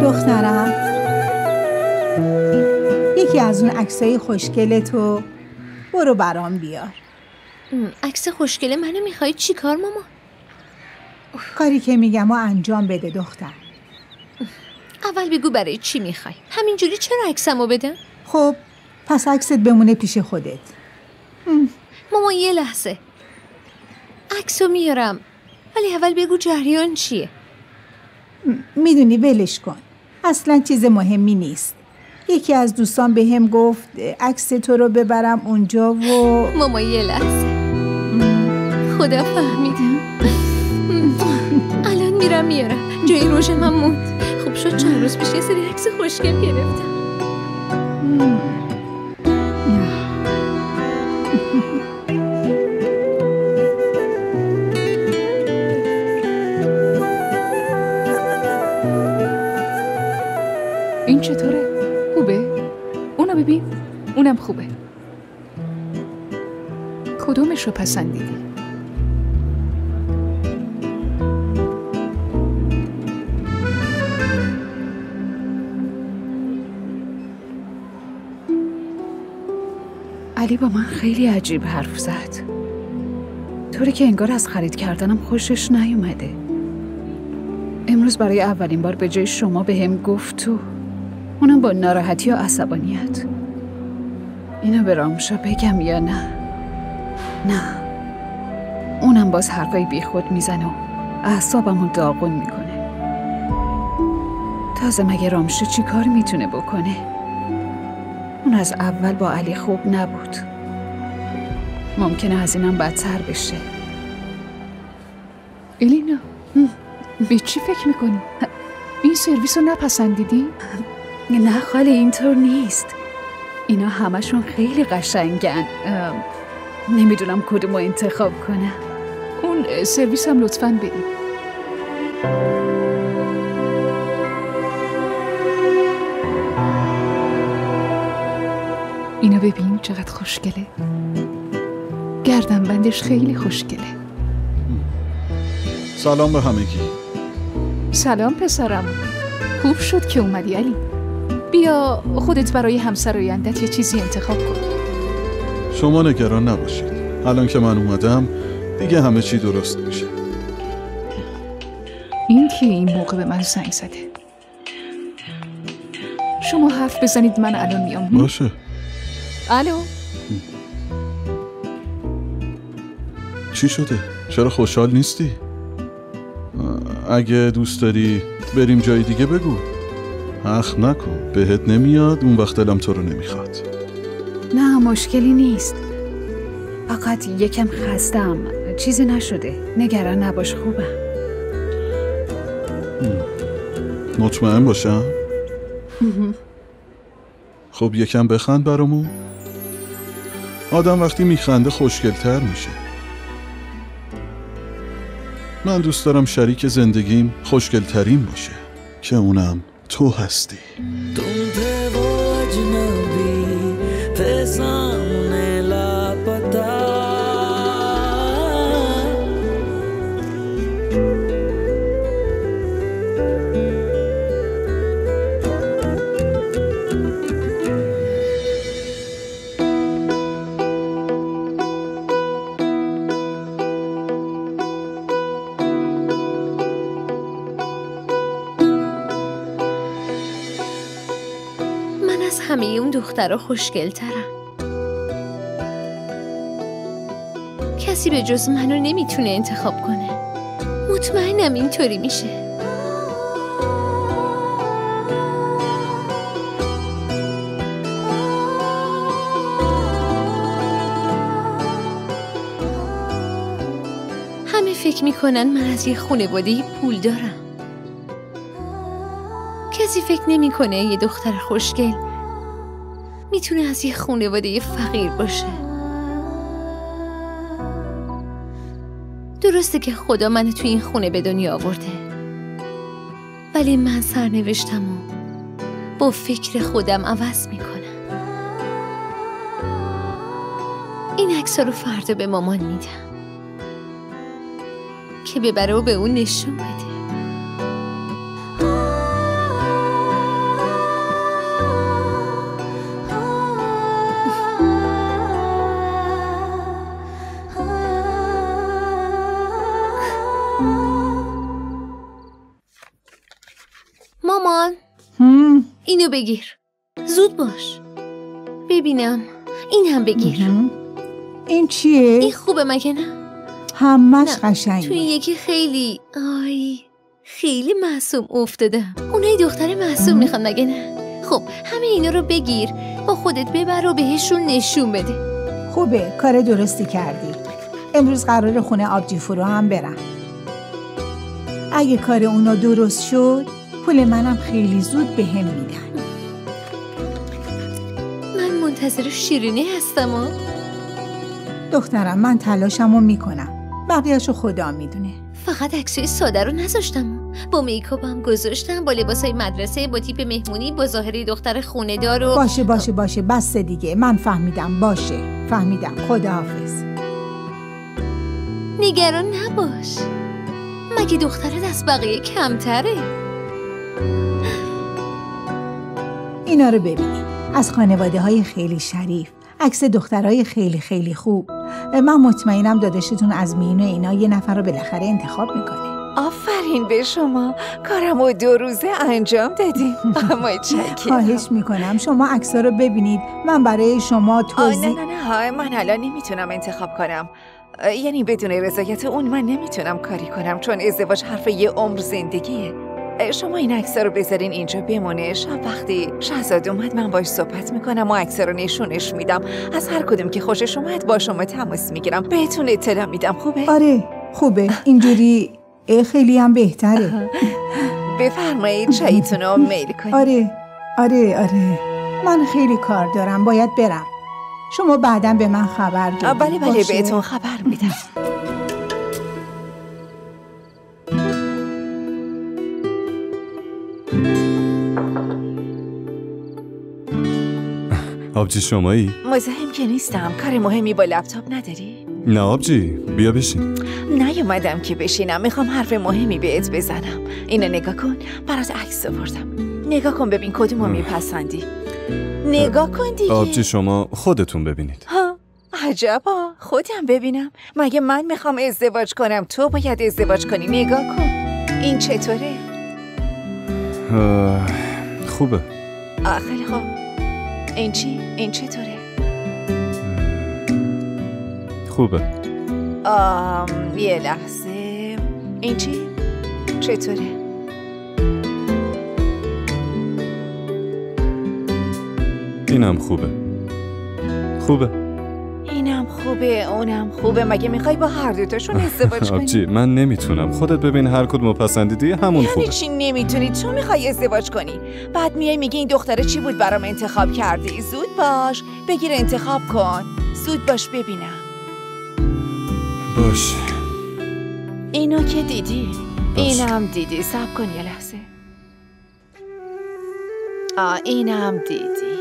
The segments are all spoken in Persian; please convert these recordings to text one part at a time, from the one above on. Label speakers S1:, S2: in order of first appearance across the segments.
S1: دخترم، یکی از اون عکسای خوشگلتو برو برام بیار.
S2: عکس خوشگل منو میخوای چی کار ماما؟
S1: کاری که میگم و انجام بده دختر.
S2: اول بگو برای چی میخوای؟ همینجوری چرا عکسمو بدم؟
S1: خب پس عکست بمونه پیش خودت.
S2: ماما یه لحظه، عکسو میارم ولی اول بگو جریان چیه؟
S1: میدونی ولش کن، اصلا چیز مهمی نیست. یکی از دوستان به هم گفت عکس تو رو ببرم اونجا و
S2: ماما یه لحظه، خدا فهمیدم. الان میرم میارم. جای روژ من موند. خوب شد چند روز پیش یه سری عکس خوشگل گرفتم.
S3: این چطوره؟ خوبه؟ اونو ببین، اونم خوبه. کدومش رو پسندیدی؟ علی با من خیلی عجیب حرف زد، طوری که انگار از خرید کردنم خوشش نیومده. امروز برای اولین بار به جای شما به هم گفت تو، اونم با ناراحتی و عصبانیت. اینو به رامشا بگم یا نه؟ نه، اونم باز حرفای بی خود میزنه و اعصابمو داغون میکنه. تازه مگه رامشا چی کار میتونه بکنه؟ اون از اول با علی خوب نبود، ممکنه از اینم بدتر بشه. الینا، به چی فکر میکنی؟ این سرویس رو نپسندیدی؟ نه خاله، اینطور نیست. اینا همشون خیلی قشنگن. نمیدونم کدومو انتخاب کنم. اون سرویس هم لطفاً بدید. اینو ببین چقدر خوشگله. گردن بندش خیلی خوشگله.
S4: سلام به همگی.
S3: سلام پسرم، خوب شد که اومدی علی. بیا خودت برای همسر آیندت یه چیزی انتخاب کن.
S4: شما نگران نباشید، الان که من اومدم دیگه همه چی درست میشه.
S3: این که این موقع به من زنگ زده. شما حرف بزنید من الان میام.
S4: باشه.
S3: الو.
S4: چی شده؟ چرا خوشحال نیستی؟ اگه دوست داری بریم جای دیگه بگو. اخم نکن، بهت نمیاد، اون وقت دلم تو رو نمیخواد.
S3: نه مشکلی نیست، فقط یکم خستم. چیزی نشده، نگران نباش، خوبم.
S4: مطمئن باشم؟ خب یکم بخند برامون. آدم وقتی میخنده خوشگلتر میشه. من دوست دارم شریک زندگیم خوشگلترین باشه که اونم تو هستی.
S2: همه اون دخترها خوشگل‌ترن. کسی به جز منو نمیتونه انتخاب کنه. مطمئنم اینطوری میشه. همه فکر میکنن من از یه خانواده پول دارم. کسی فکر نمیکنه یه دختر خوشگل میتونه از یه خانواده فقیر باشه. درسته که خدا منو توی این خونه به دنیا آورده، ولی من سرنوشتمو با فکر خودم عوض میکنم. این عکس‌ها رو فردا به مامان میدم که ببره و به اون نشون بده. مامان اینو بگیر، زود باش ببینم. این هم بگیر.
S1: این چیه؟
S2: این خوبه مگه نه؟
S1: همش قشنگه.
S2: توی یکی خیلی معصوم افتادم. اونای دختر معصوم میخوان مگه نه؟ خب همه اینا رو بگیر، با خودت ببر و بهشون نشون بده.
S1: خوبه، کار درستی کردی. امروز قرار خونه آبجی فرو هم برم. اگه کار اونا درست شد پول منم خیلی زود به هم میدن.
S2: من منتظر شیرینی هستم.
S1: دخترم من تلاشمو میکنم، بقیهشو خدا میدونه.
S2: فقط عکسای ساده رو نذاشتم، با میکاپم گذاشتم، با لباسای مدرسه، با تیپ مهمونی، با ظاهری دختر خونه دار و
S1: باشه بس دیگه. من فهمیدم. باشه فهمیدم. خداحافظ.
S2: نگران نباش، مگه دخترت از بقیه کمتره؟
S1: اینا رو ببینید، از خانواده های خیلی شریف، عکس دخترای خیلی خیلی خوب. من مطمئنم داداشتون از میون اینا یه نفر رو بالاخره انتخاب میکنه.
S5: آفرین به شما، کارمو 2 روزه انجام دادیم. متشکرم.
S1: خواهش میکنم شما عکس‌ها رو ببینید، من برای شما توضیح.
S5: نه من الان نمیتونم انتخاب کنم. یعنی بدون رضایت اون من نمیتونم کاری کنم، چون ازدواج حرف یه عمر زندگیه. شما این عکس‌ها رو بذارین اینجا بمونه. شب وقتی شهزاده اومد من باش صحبت میکنم و عکس‌ها رو نشونش میدم. از هر کدوم که خوشش اومد با شما تماس میگیرم، بهتون اطلاع میدم. خوبه؟
S1: آره خوبه، اینجوری خیلی هم بهتره.
S5: بفرمایید چایتون رو میل کنید.
S1: آره من خیلی کار دارم، باید برم. شما بعداً به من خبر بدید.
S5: بله بهتون خبر میدم.
S4: آبجی شمایی؟
S5: مزاحم که نیستم. کار مهمی با لپتاپ نداری؟
S4: نه آبجی، بیا بشین.
S5: نیومدم که بشینم، میخوام حرف مهمی بهت بزنم. اینو نگاه کن، برات عکس آوردم. نگاه کن ببین کدومو میپسندی. نگاه کن دیگه.
S4: آبجی شما خودتون ببینید.
S5: ها عجبا، خودم ببینم؟ مگه من میخوام ازدواج کنم؟ تو باید ازدواج کنی. نگاه کن این چطوره؟
S4: خوبه.
S5: خیلی خوب. این چی؟ این چطوره؟
S4: خوبه.
S5: یه لحظه. این چی؟ چطوره؟
S4: اینم خوبه.
S5: اینم خوبه، اونم خوبه. مگه میخوای با هر دوتاشون ازدواج کنی؟
S4: آبجی من نمیتونم. خودت ببین هر کدومو پسندیدی همون خوبه.
S5: یعنی چی نمیتونی؟ تو میخوای ازدواج کنی، بعد میای میگی این دختره چی بود برام انتخاب کردی؟ زود باش بگیر انتخاب کن. زود باش ببینم.
S4: باش.
S5: اینو که دیدی، اینم دیدی. صبر کن یه لحظه. اینم دیدی.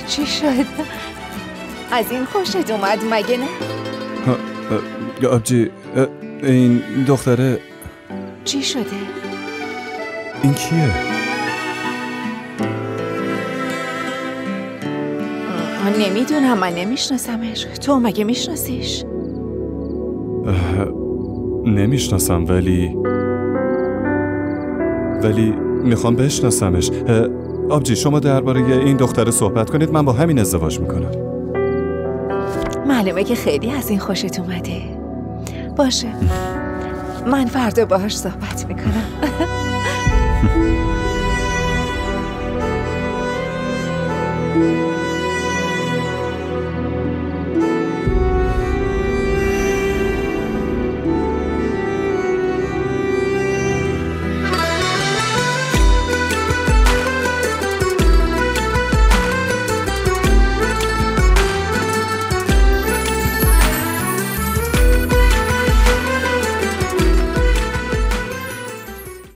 S5: چی شد؟ از این خوشت اومد مگه نه؟
S4: آبجی این دختره
S5: چی شده؟
S4: این کیه؟
S5: نمیدونم، من نمیشناسمش. تو مگه میشناسیش؟
S4: نمیشناسم ولی میخوام بشناسمش. آبجی شما درباره این دختره صحبت کنید، من با همین ازدواج میکنم.
S5: معلومه که خیلی از این خوشت اومده. باشه من فردا باهاش صحبت میکنم.